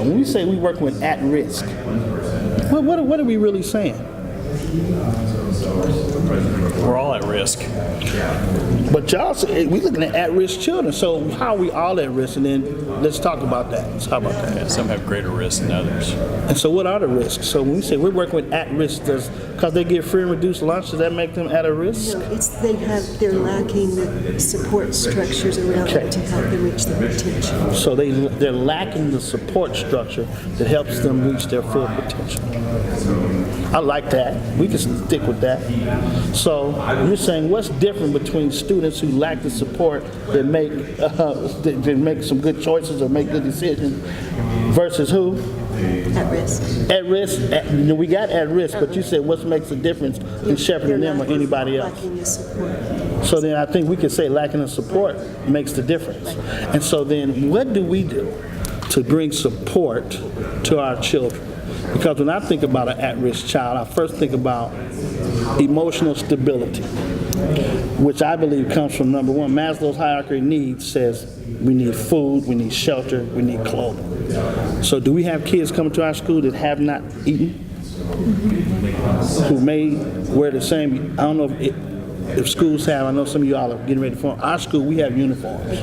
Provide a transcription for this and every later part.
when we say we work with at risk, what are we really saying? We're all at risk. But y'all say we looking at risk children. So how are we all at risk? And then let's talk about that. Let's talk about that. Yeah, some have greater risk than others. And so what are the risks? So when we say we're working with at risk, because they get free and reduced lunch, does that make them at a risk? No, they're lacking the support structures around them to help them reach their potential. So they're lacking the support structure that helps them reach their full potential. I like that. We can stick with that. So you're saying what's different between students who lack the support that make some good choices or make good decisions versus who? At risk. At risk. We got at risk, but you said what makes a difference in shepherding them or anybody else? Lacking the support. So then I think we could say lacking the support makes the difference. And so then what do we do to bring support to our children? Because when I think about an at-risk child, I first think about emotional stability, which I believe comes from number one. Maslow's hierarchy of needs says we need food, we need shelter, we need clothing. So do we have kids coming to our school that have not eaten? Who may wear the same, I don't know if schools have, I know some of y'all are getting ready for our school, we have uniforms.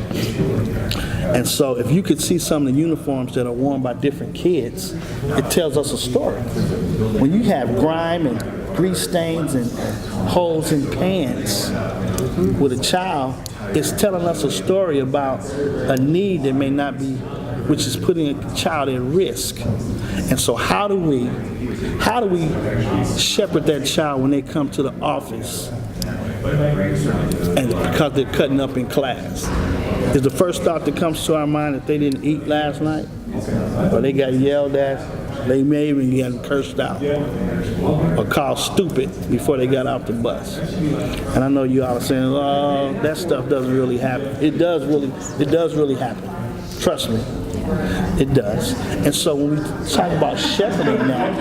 And so if you could see some of the uniforms that are worn by different kids, it tells us a story. When you have grime and grease stains and holes in pants with a child, it's telling us a story about a need that may not be, which is putting a child at risk. And so how do we shepherd that child when they come to the office and because they're cutting up in class? Is the first thought that comes to our mind that they didn't eat last night? Or they got yelled at? They may even get cursed out or called stupid before they got off the bus. And I know you all are saying, oh, that stuff doesn't really happen. It does really happen. Trust me, it does. And so when we talk about shepherding now,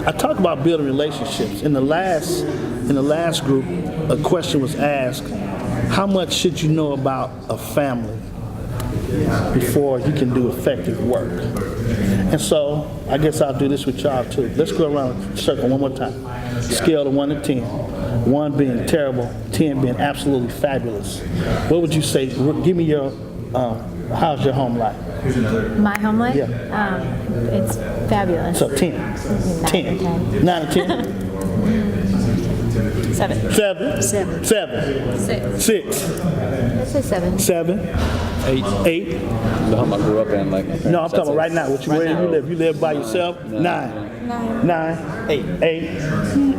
I talk about building relationships. In the last group, a question was asked, how much should you know about a family before you can do effective work? And so I guess I'll do this with y'all too. Let's go around the circle one more time. Scale of 1 to 10. 1 being terrible, 10 being absolutely fabulous. What would you say? Give me your, how's your home life? My home life? Yeah. It's fabulous. So 10. 10. 9 to 10? 7. 7. 7. 7. 6. 6. Let's say 7. 7. 8. 8. The home I grew up in, like. No, I'm talking about right now. Where do you live? You live by yourself? 9. 9. 8.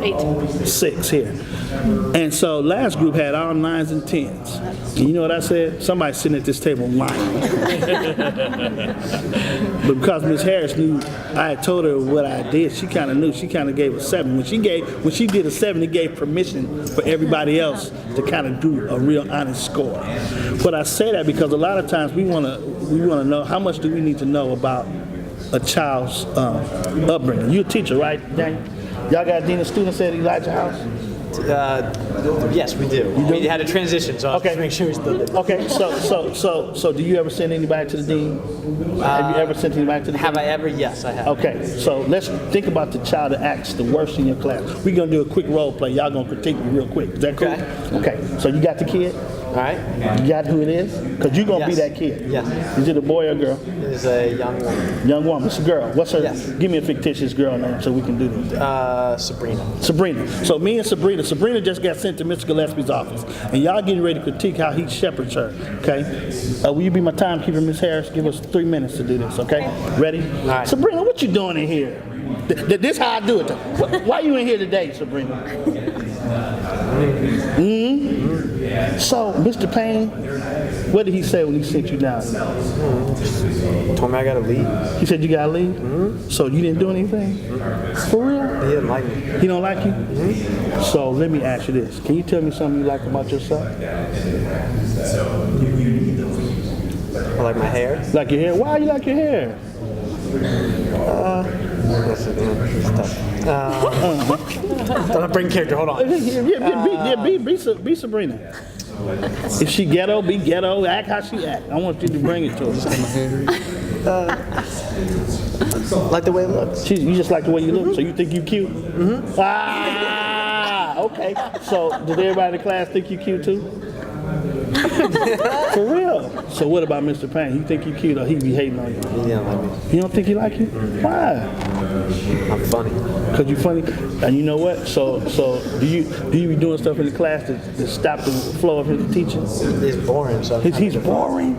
8. 6 here. And so last group had all 9s and 10s. And you know what I said? Somebody sitting at this table lying. But because Ms. Harris knew I had told her what I did, she kind of knew. She kind of gave a 7. When she did a 7, it gave permission for everybody else to kind of do a real honest score. But I say that because a lot of times we want to know how much do we need to know about a child's upbringing. You're a teacher, right, Daniel? Y'all got a dean of students at Elijah House? Yes, we do. We had a transition, so I'll just make sure we still do. Okay, so do you ever send anybody to the dean? Have you ever sent anybody to the dean? Have I ever? Yes, I have. Okay, so let's think about the child that acts the worst in your class. We're going to do a quick role play. Y'all going to critique me real quick. Is that cool? Okay, so you got the kid? All right. You got who it is? Because you're going to be that kid. Yes. Is it a boy or a girl? It is a young woman. Young woman. It's a girl. What's her? Yes. Give me a fictitious girl name so we can do this. Sabrina. Sabrina. So me and Sabrina just got sent to Mr. Gillespie's office. And y'all getting ready to critique how he shepherds her. Okay? Will you be my timekeeper, Ms. Harris? Give us 3 minutes to do this, okay? Ready? All right. Sabrina, what you doing in here? This how I do it. Why you in here today, Sabrina? So, Mr. Payne, what did he say when he sent you down? Told me I gotta leave. He said you gotta leave? So you didn't do anything? For real? He didn't like me. He don't like you? So let me ask you this. Can you tell me something you like about yourself? I like my hair. Like your hair? Why you like your hair? It's tough. Don't bring character. Hold on. Be Sabrina. If she ghetto, be ghetto. Act how she act. I want you to bring it to her. Like the way it looks. You just like the way you look, so you think you cute? Ah, okay. So did everybody in the class think you cute too? For real. So what about Mr. Payne? You think you cute or he be hating on you? He didn't like me. You don't think he like you? Why? I'm funny. Cause you funny, and you know what? So do you be doing stuff in the class to stop the flow of his teaching? It's boring, so. He's boring.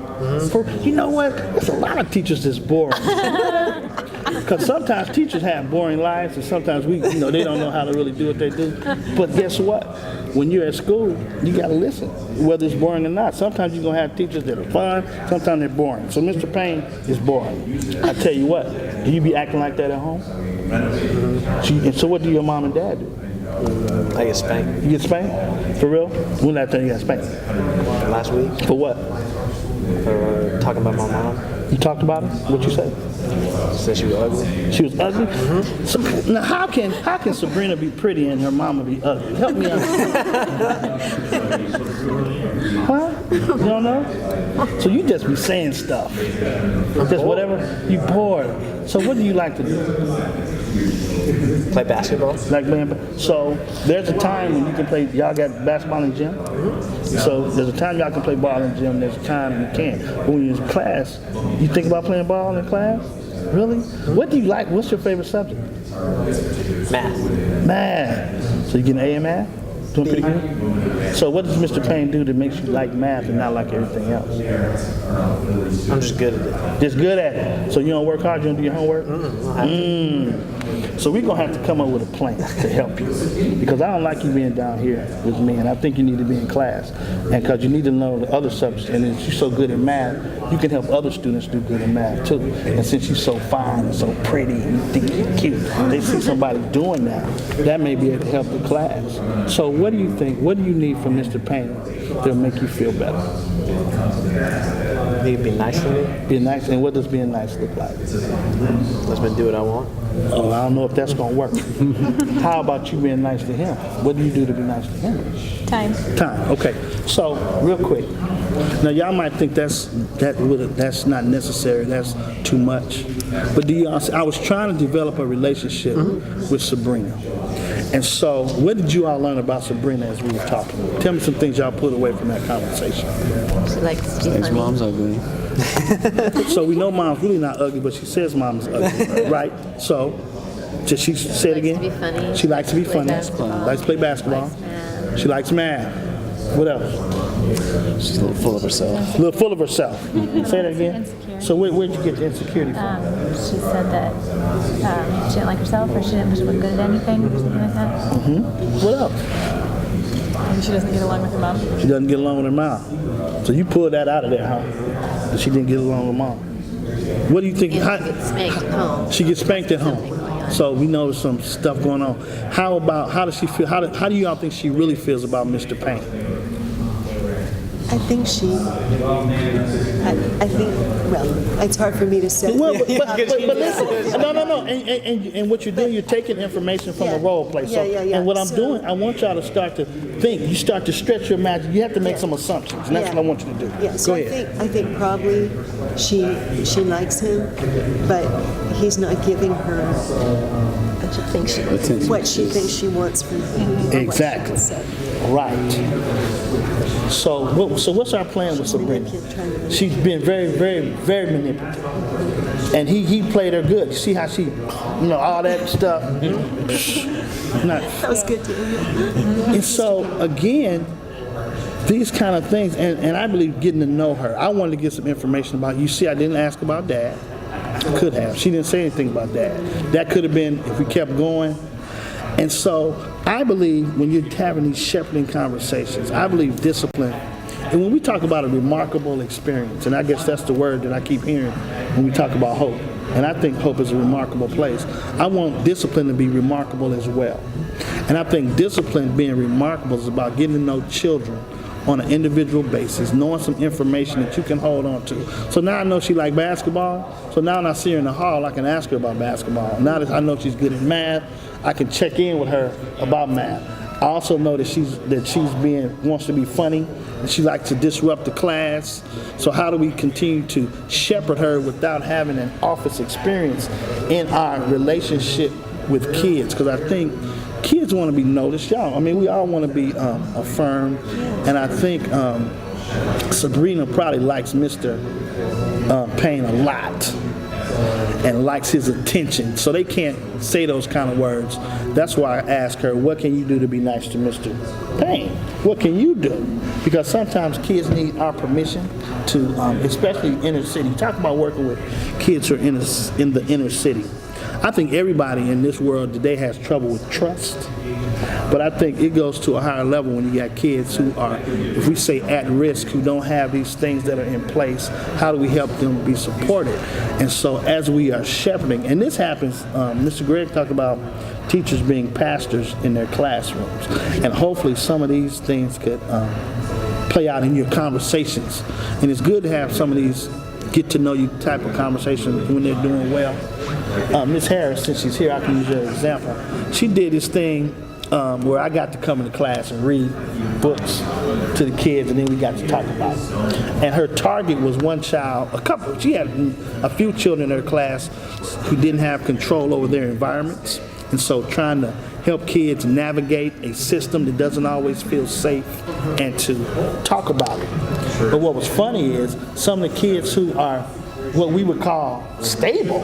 You know what? There's a lot of teachers that's boring. Because sometimes teachers have boring lives, and sometimes they don't know how to really do what they do. But guess what? When you're at school, you got to listen, whether it's boring or not. Sometimes you're going to have teachers that are fun, sometimes they're boring. So Mr. Payne is boring. I tell you what, do you be acting like that at home? And so what do your mom and dad do? I get spanked. You get spanked? For real? When last time you got spanked? Last week For what? for talking about my mom. You talked about her? What you say? Said she was ugly. She was ugly? So, now how can Sabrina be pretty and her mama be ugly? Help me understand. Huh? You don't know? So you just be saying stuff. Just whatever. You bored. So what do you like to do? Play basketball. Like playing. So there's a time when you can play. Y'all got basketball in the gym. So there's a time y'all can play ball in the gym. There's a time you can't. But when you're in class, you think about playing ball in class? Really? What do you like? What's your favorite subject? Math. Math. So you get an A in math? Doing pretty good? So what does Mr. Payne do that makes you like math and not like everything else? I'm just good at it. Just good at it. So you don't work hard, you don't do your homework? So we're going to have to come up with a plan to help you. Because I don't like you being down here with me, and I think you need to be in class. And because you need to know the other subjects, and if you're so good at math, you can help other students do good in math too. And since you're so fine and so pretty and you think you're cute, they see somebody doing that may be able to help the class. So what do you think, what do you need from Mr. Payne that'll make you feel better? Need to be nice to me. Be nice, and what does being nice look like? Let me do what I want. Oh, I don't know if that's gonna work. How about you being nice to him? What do you do to be nice to him? Time. Time. Okay. So real quick. Now y'all might think that's not necessary. That's too much. But I was trying to develop a relationship with Sabrina. And so, what did you all learn about Sabrina as we were talking? Tell me some things y'all put away from that conversation. She likes to be His funny. mom's ugly. So we know mom's really not ugly, but she says mom's ugly, right? So, just she said again. Likes to be funny. She likes to be Play funny. basketball. Likes to play basketball. Likes math. She likes math. What else? She's a little full of herself. A little full of herself. Say that again. Insecure. So where'd you get the insecurity from? She said that she didn't like herself, or she wasn't good at anything, or something like that. What else? And she doesn't get along with her mom. She doesn't get along with her mom. So you pulled that out of there, huh? That she didn't get along with mom. What do you think? And she gets spanked at home. She gets spanked at home. So we know there's some stuff going on. How does she feel? How do y'all think she really feels about Mr. Payne? I think well, it's hard for me to say. Well, but listen, no. And what you're doing, you're taking information from a role play. So, Yeah. And what I'm So- doing, I want y'all to start to think. You start to stretch your imagination. You have to make some assumptions, and that's what I want you to do. Yeah, so Go ahead. I think probably she likes him, but he's not giving her what she thinks she wants from him. or what she Exactly. said. Right. So what's our plan with Sabrina? She's been very, very, very manipulative. And he played her good. You see how she, all that stuff. Not, That was good to hear. and so, again, these kind of things, and I believe getting to know her. I wanted to get some information about, you see, I didn't ask about Dad. I could have. She didn't say anything about Dad. That could have been if we kept going. And so I believe when you're having these shepherding conversations, I believe discipline. And when we talk about a remarkable experience, and I guess that's the word that I keep hearing when we talk about hope, and I think hope is a remarkable place, I want discipline to be remarkable as well. And I think discipline being remarkable is about getting to know children on an individual basis, knowing some information that you can hold on to. So now I know she like basketball, so now when I see her in the hall, I can ask her about basketball. Now that I know she's good at math, I can check in with her about math. I also know that she's wants to be funny, and she likes to disrupt the class. So how do we continue to shepherd her without having an office experience in our relationship with kids? Because I think kids want to be noticed, y'all. I mean, we all want to be affirmed, and I think Sabrina probably likes Mr. Payne a lot and likes his attention, so they can't say those kind of words. That's why I asked her, what can you do to be nice to Mr. Payne? What can you do? Because sometimes kids need our permission to, especially inner city. Talk about working with kids who are in the inner city. I think everybody in this world today has trouble with trust, but I think it goes to a higher level when you got kids who are, if we say at risk, who don't have these things that are in place. How do we help them be supported? And so as we are shepherding, and this happens, Mr. Gregg talked about teachers being pastors in their classrooms, and hopefully some of these things could play out in your conversations. And it's good to have some of these get to know you type of conversations when they're doing well. Ms. Harris, since she's here, I can use her example. She did this thing where I got to come into class and read books to the kids, and then we got to talk about it. And her target was one child, she had a few children in her class who didn't have control over their environments. And so trying to help kids navigate a system that doesn't always feel safe and to talk about it. But what was funny is some of the kids who are what we would call stable,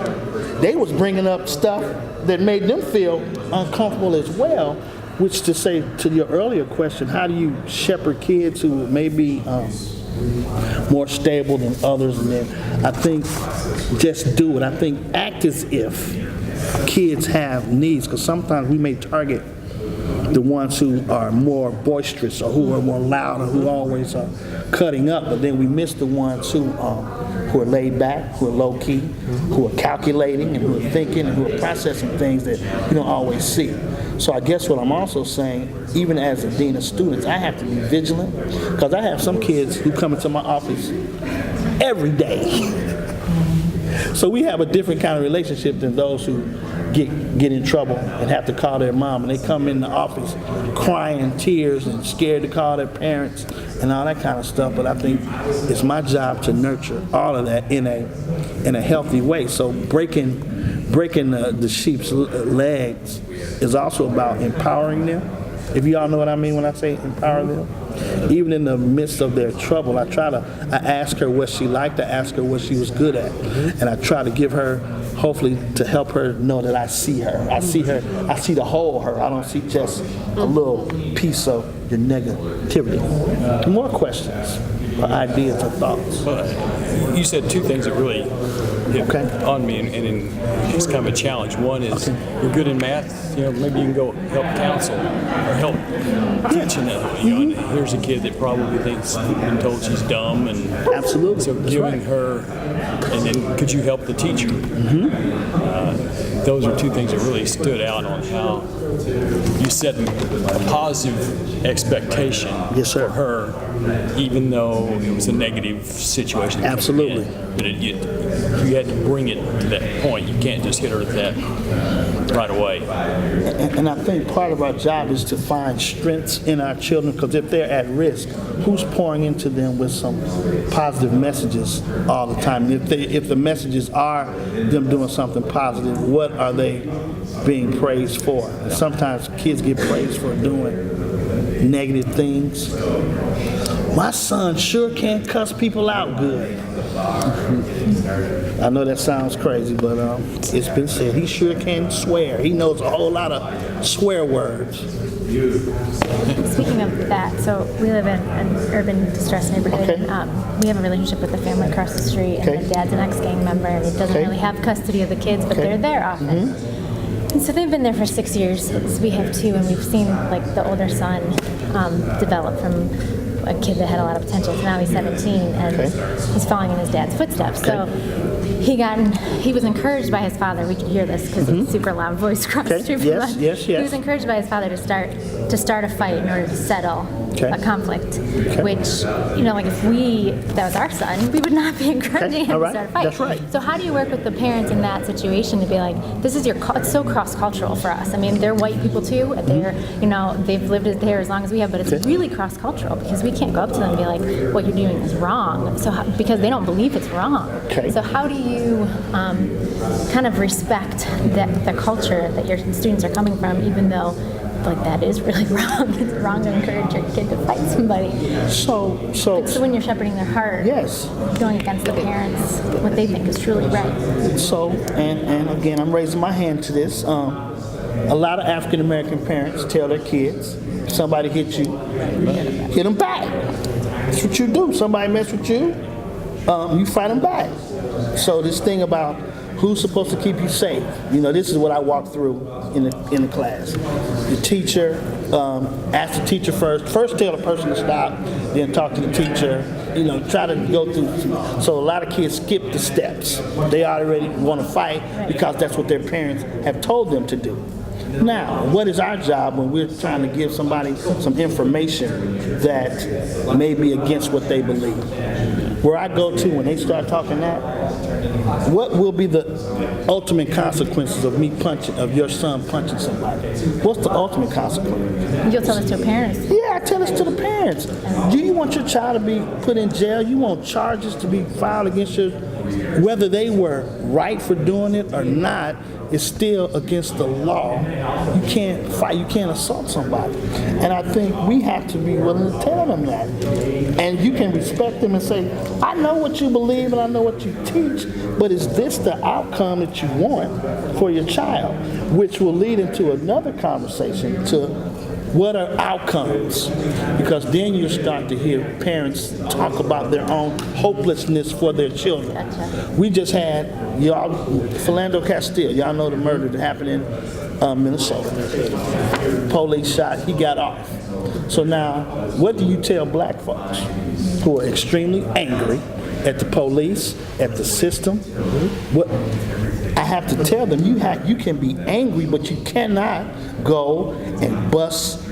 they was bringing up stuff that made them feel uncomfortable as well, which to say to your earlier question, how do you shepherd kids who may be more stable than others? And then I think just do it. I think act as if kids have needs, because sometimes we may target the ones who are more boisterous or who are more loud or who always are cutting up, but then we miss the ones who are laid back, who are low key, who are calculating and who are thinking and who are processing things that you don't always see. So I guess what I'm also saying, even as a dean of students, I have to be vigilant, because I have some kids who come into my office every day. So we have a different kind of relationship than those who get in trouble and have to call their mom, and they come in the office crying tears and scared to call their parents and all that kind of stuff. But I think it's my job to nurture all of that in a healthy way. So breaking the sheep's legs is also about empowering them. If you all know what I mean when I say empower them. Even in the midst of their trouble, I ask her what she liked, I ask her what she was good at, and I try to give her, hopefully to help her know that I see her. I see the whole her. I don't see just a little piece of your negativity. More questions or ideas or thoughts? Well, you said two things that really hit on me, and it's kind of a challenge. One is you're good in math. Maybe you can go help counsel or help teach another. And here's a kid that probably thinks been told she's dumb, and absolutely. So giving her, and then could you help the teacher? Those are two things that really stood out on how you set a positive expectation for her, even though it was a negative situation. Absolutely. But you had to bring it to that point. You can't just hit her at that right away. And I think part of our job is to find strengths in our children, because if they're at risk, who's pouring into them with some positive messages all the time? If the messages are them doing something positive, what are they being praised for? And sometimes kids get praised for doing negative things. My son sure can't cuss people out good. I know that sounds crazy, but it's been said. He sure can swear. He knows a whole lot of swear words. Speaking of that, so we live in an urban distressed neighborhood. Okay. And we have a relationship with the family across the street, and the dad's an ex-gang member, and he doesn't really have custody of the kids, but they're there often. And so they've been there for 6 years. So we have 2, and we've seen like the older son develop from a kid that had a lot of potential. So now he's 17, and he's following in his dad's footsteps. So he was encouraged by his father. We could hear this because it's super loud voice across the street from Yes, us. yes, He yes. was encouraged by his father to start a fight in order to settle a conflict. Which, like if that was our son, we would not be encouraging him all right. to start a fight. That's right. So how do you work with the parents in that situation to be like, this is it's so cross-cultural for us. I mean, they're white people too. They're, they've lived there as long as we have, but it's really cross-cultural because we can't go up to them and be like, what you're doing is wrong. So because they don't believe it's wrong. Okay. So how do you kind of respect the culture that your students are coming from, even though like that is really wrong. It's wrong to encourage your kid to fight somebody. So when you're shepherding their heart, yes. going against the parents, what they think is truly right. So, and again, I'm raising my hand to this. A lot of African American parents tell their kids, if somebody hit you, hit them back. That's what you do. Somebody mess with you, you fight them back. So this thing about who's supposed to keep you safe, this is what I walk through in the class. The teacher, ask the teacher first tell the person to stop, then talk to the teacher, try to go through. So a lot of kids skip the steps. They already want to fight because that's what their parents have told them to do. Now, what is our job when we're trying to give somebody some information that may be against what they believe? Where I go to when they start talking that, what will be the ultimate consequences of your son punching somebody? What's the ultimate consequence? You'll tell this to parents. Yeah, I tell this to the parents. Do you want your child to be put in jail? You want charges to be filed against you? Whether they were right for doing it or not, is still against the law. You can't fight, you can't assault somebody. And I think we have to be willing to tell them that. And you can respect them and say, I know what you believe and I know what you teach, but is this the outcome that you want for your child? Which will lead into another conversation to what are outcomes? Because then you start to hear parents talk about their own hopelessness for their children. Gotcha. We just had Philando Castile. Y'all know the murder that happened in Minnesota. Police shot, he got off. So now, what do you tell black folks who are extremely angry at the police, at the system? What I have to tell them, you can be angry, but you cannot go and bust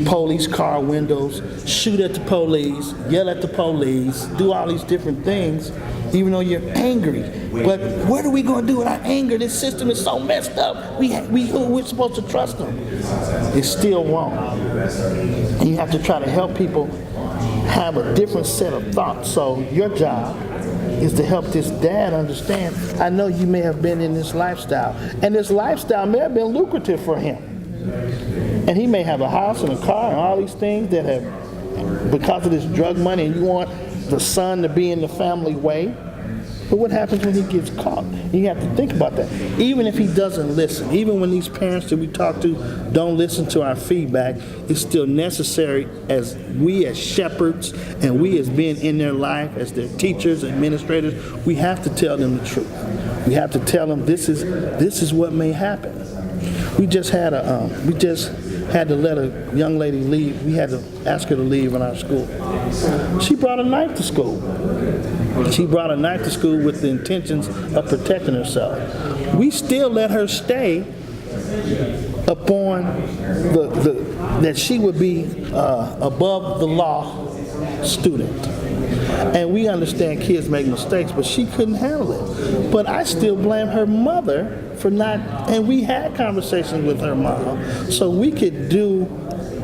police car windows, shoot at the police, yell at the police, do all these different things, even though you're angry. But what are we going to do with our anger? This system is so messed up. We're supposed to trust them. It's still wrong. And you have to try to help people have a different set of thoughts. So your job is to help this dad understand, I know you may have been in this lifestyle, and this lifestyle may have been lucrative for him. And he may have a house and a car and all these things that have, because of this drug money, and you want the son to be in the family way. But what happens when he gets caught? You have to think about that. Even if he doesn't listen, even when these parents that we talk to don't listen to our feedback, it's still necessary as we as shepherds and we as being in their life, as their teachers, administrators, we have to tell them the truth. We have to tell them this is what may happen. We just had to let a young lady leave. We had to ask her to leave in our school. She brought a knife to school. She brought a knife to school with the intentions of protecting herself. We still let her stay upon that she would be above the law student. And we understand kids make mistakes, but she couldn't handle it. But I still blame her mother for not, and we had conversations with her mom, so we could do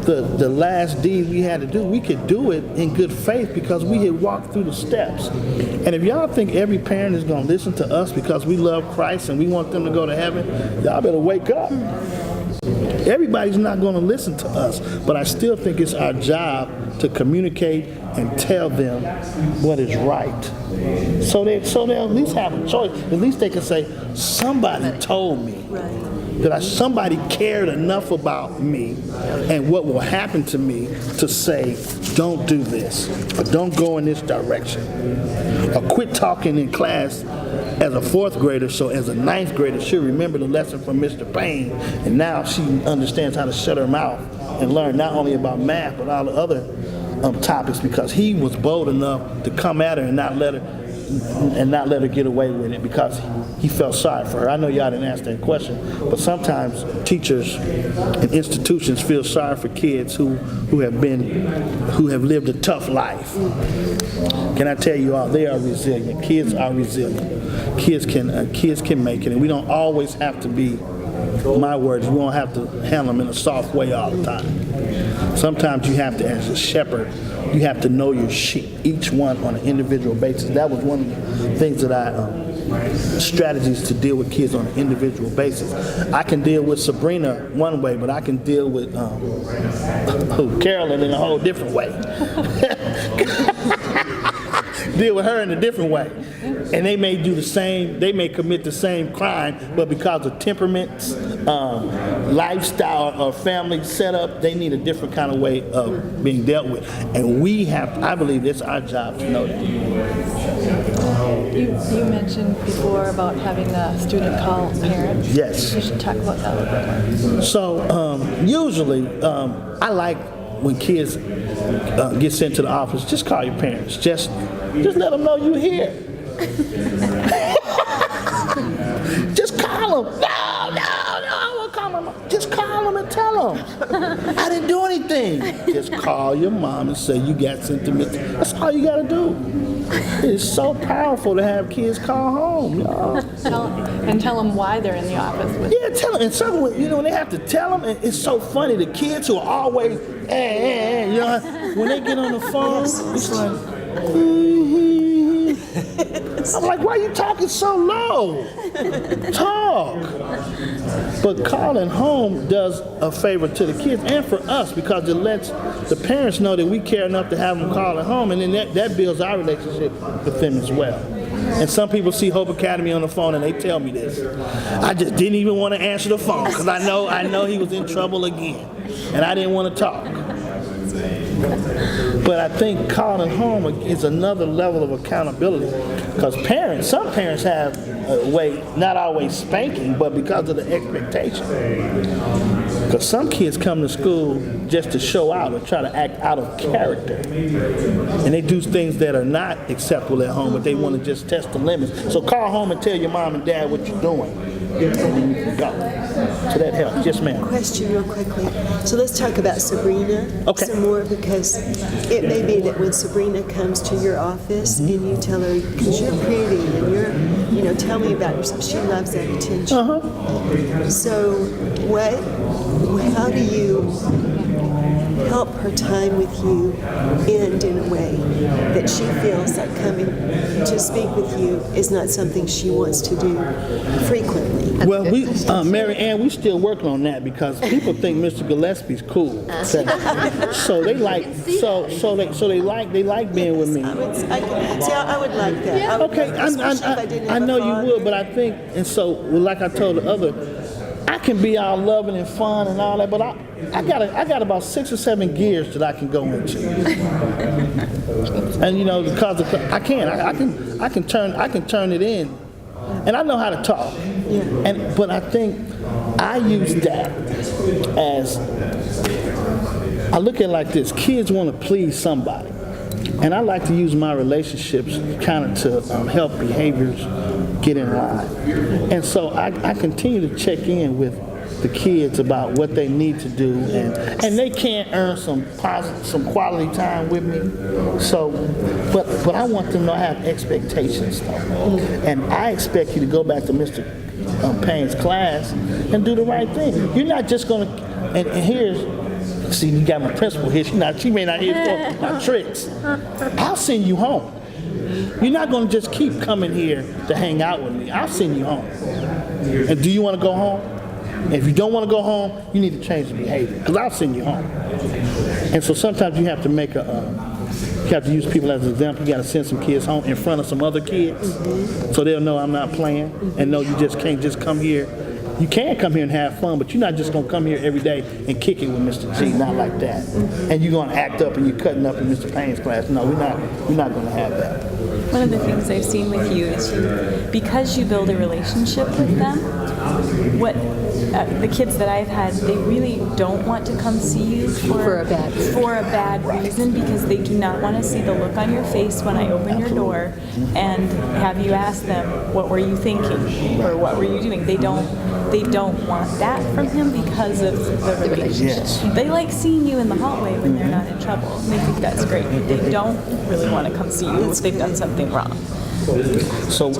the last deed we had to do. We could do it in good faith because we had walked through the steps. And if y'all think every parent is going to listen to us because we love Christ and we want them to go to heaven, y'all better wake up. Everybody's not going to listen to us, but I still think it's our job to communicate and tell them what is right. So they'll at least have a choice. At least they can say, somebody told me that somebody cared enough about me and what will happen to me to say, don't do this, or don't go in this direction, or quit talking in class as a 4th grader, so as a 9th grader, she'll remember the lesson from Mr. Payne, and now she understands how to shut her mouth and learn not only about math, but all the other topics, because he was bold enough to come at her and not let and not let her get away with it because he felt sorry for her. I know y'all didn't ask that question, but sometimes teachers and institutions feel sorry for kids who have lived a tough life. Can I tell you all, they are resilient. Kids are resilient. Kids can make it, and we don't always have to be, my words, we don't have to handle them in a soft way all the time. Sometimes you have to, as a shepherd, you have to know your sheep, each one on an individual basis. That was one of the things that strategies to deal with kids on an individual basis. I can deal with Sabrina one way, but I can deal with Carolyn in a whole different way. Deal with her in a different way. And they may do the same, they may commit the same crime, but because of temperaments, lifestyle, or family setup, they need a different kind of way of being dealt with. And we have, I believe it's our job to know that. You mentioned before about having a student call parents. Yes. You should talk about that a little bit more. So usually, I like when kids get sent to the office, just call your parents. Just let them know you're here. Just call them. No, I won't call them. Just call them and tell them. I didn't do anything. Just call your mom and say you got sent to me. That's all you got to do. It's so powerful to have kids call home, y'all. Tell them why they're in the office with Yeah, tell them. And some, when they have to tell them, and it's so funny. The kids who are always, you know, when they get on the phone, it's like, I'm like, why are you talking so low? Talk. But calling home does a favor to the kids and for us because it lets the parents know that we care enough to have them call at home, and then that builds our relationship with them as well. And some people see Hope Academy on the phone and they tell me this. I just didn't even want to answer the phone because I know he was in trouble again, and I didn't want to talk. But I think calling home is another level of accountability because some parents have a way, not always spanking, but because of the expectation. Because some kids come to school just to show out or try to act out of character. And they do things that are not acceptable at home, but they want to just test the limits. So call home and tell your mom and dad what you're doing. And then you can go. So that helps. Yes, ma'am. Question real quickly. So let's talk about Sabrina some more, because it may be that when Sabrina comes to your office and you tell her, because you're pretty and tell me about yourself, she loves that attention. So how do you help her time with you end in a way that she feels like coming to speak with you is not something she wants to do frequently? Well, Mary Ann, we still working on that because people think Mr. Gillespie's cool. So they like being with me. I would like that. Yeah. Okay, I know you would, but I think, and so like I told the other, I can be all loving and fun and all that, but I got about 6 or 7 gears that I can go into, and because I can turn it in, and I know how to talk, but I think I use that as, I look at it like this: kids want to please somebody, and I like to use my relationships kind of to help behaviors get in line. And so I continue to check in with the kids about what they need to do, and they can't earn some quality time with me. So, but I want them to have expectations though, and I expect you to go back to Mr. Payne's class and do the right thing. You're not just gonna, and here's, see, you got my principal here. She may not hear my tricks. I'll send you home. You're not going to just keep coming here to hang out with me. I'll send you home. And do you want to go home? And if you don't want to go home, you need to change the behavior because I'll send you home. And so sometimes you have to make you have to use people as an example. You got to send some kids home in front of some other kids so they'll know I'm not playing and know you just can't just come here. You can come here and have fun, but you're not just going to come here every day and kick it with Mr. G, not like that. And you're going to act up and you're cutting up in Mr. Payne's class. No, we're not going to have that. One of the things I've seen with you is because you build a relationship with them, what the kids that I've had, they really don't want to come see you for a bad reason, because they do not want to see the look on your face when I open your door and have you ask them, what were you thinking or what were you doing? They don't want that from him because of the relationship. Yes. They like seeing you in the hallway when they're not in trouble. They think that's great. They don't really want to come see you if they've done something wrong. So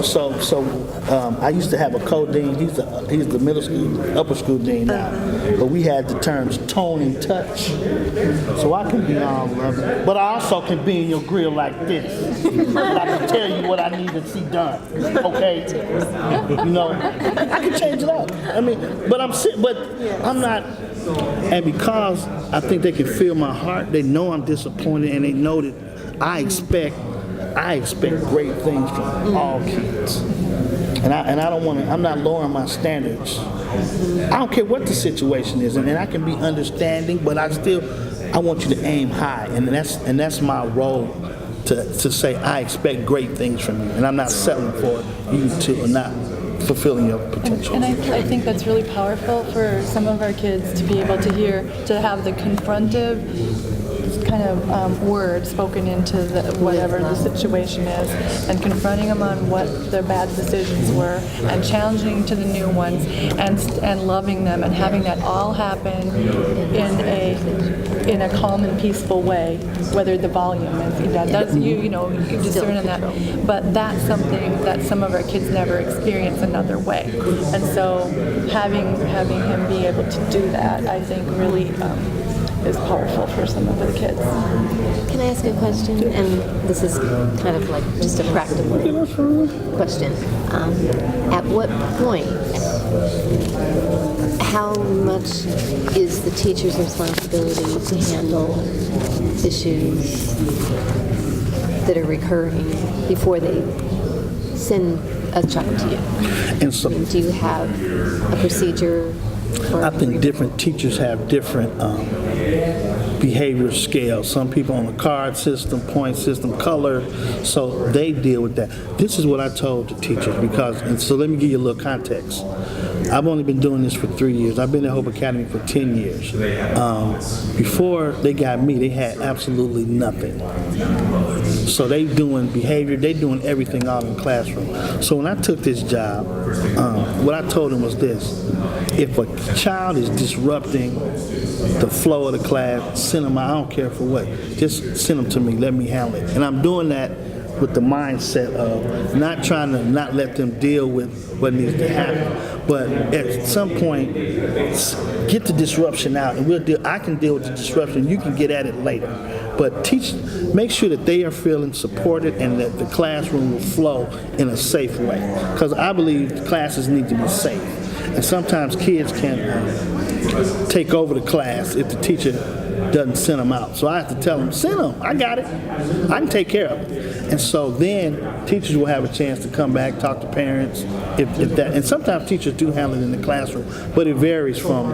I used to have a co-dean. He's the middle school, upper school dean now. But we had the terms tone and touch. So I can be all loving, but I also can be in your grill like this. And I can tell you what I need to see done. Okay? You know, I can change it up. I mean, but I'm not. And because I think they can feel my heart, they know I'm disappointed, and they know that I expect great things from all kids. And I don't want to, I'm not lowering my standards. I don't care what the situation is, and I can be understanding, but I want you to aim high, and that's my role to say I expect great things from you, and I'm not settling for you to not fulfilling your potential. And I think that's really powerful for some of our kids to be able to hear, to have the confrontive kind of word spoken into whatever the situation is, and confronting them on what their bad decisions were, and challenging to the new ones, and loving them, and having that all happen in a calm and peaceful way, whether the volume is that's you discern in that, but that's something that some of our kids never experience another way, and so having him be able to do that, I think really is powerful for some of the kids. Can I ask a question? And this is kind of like just a practical question. At what point, how much is the teacher's responsibility to handle issues that are recurring before they send a child to you? And so, do you have a procedure? I think different teachers have different behavior scales. Some people on the card system, point system, color, so they deal with that. This is what I told the teachers, and so let me give you a little context. I've only been doing this for 3 years. I've been at Hope Academy for 10 years. Before they got me, they had absolutely nothing. So they doing behavior, they doing everything out in the classroom. So when I took this job, what I told them was this: if a child is disrupting the flow of the class, send them out. I don't care for what. Just send them to me. Let me handle it. And I'm doing that with the mindset of not trying to not let them deal with what needs to happen. But at some point, get the disruption out, and I can deal with the disruption. You can get at it later. But make sure that they are feeling supported and that the classroom will flow in a safe way. Because I believe classes need to be safe. And sometimes kids can take over the class if the teacher doesn't send them out. So I have to tell them, send them. I got it. I can take care of it. And so then teachers will have a chance to come back, talk to parents, if that. And sometimes teachers do handle it in the classroom, but it varies from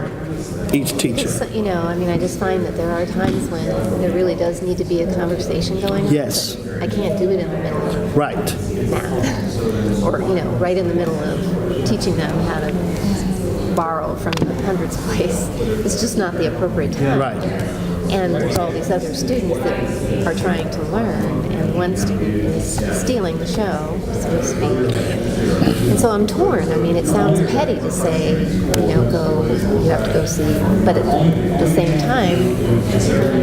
each teacher. I just find that there are times when there really does need to be a conversation going on. Yes. I can't do it in the middle of math. Or, right in the middle of teaching them how to borrow from the hundreds place. It's just not the appropriate time. Right. And there's all these other students that are trying to learn, and one student is stealing the show, so to speak. And so I'm torn. It sounds petty to say, you have to go see, but at the same time,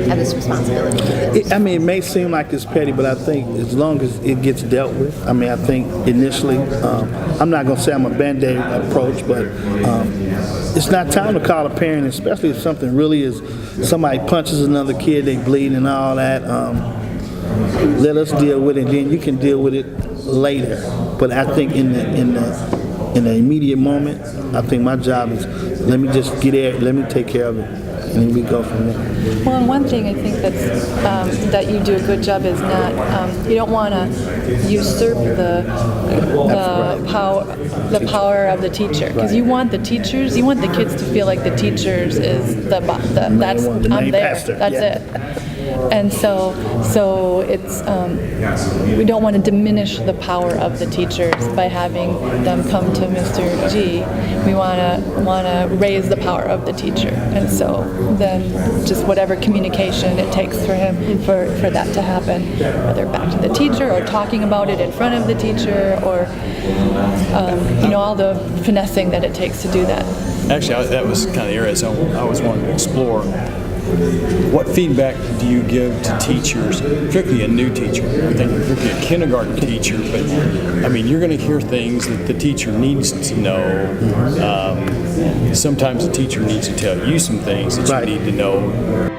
I have this responsibility. It may seem like it's petty, but I think as long as it gets dealt with, I think initially, I'm not going to say I'm a Band-Aid approach, but it's not time to call a parent, especially if something really is, somebody punches another kid, they bleed and all that. Let us deal with it, then you can deal with it later. But I think in the immediate moment, I think my job is, let me just get there, let me take care of it, and then we go from there. Well, and one thing I think that you do a good job is not, you don't want to usurp the power of the teacher, because you want the kids to feel like the teachers is I'm there. pastor. That's it. And so it's we don't want to diminish the power of the teachers by having them come to Mr. G. We want to raise the power of the teacher, and so then just whatever communication it takes for him for that to happen, whether back to the teacher or talking about it in front of the teacher, or all the finessing that it takes to do that. Actually, that was kind of the area I was wanting to explore. What feedback do you give to teachers, particularly a new teacher? I think particularly a kindergarten teacher, but I mean, you're going to hear things that the teacher needs to know. Sometimes the teacher needs to tell you some things that you need to know.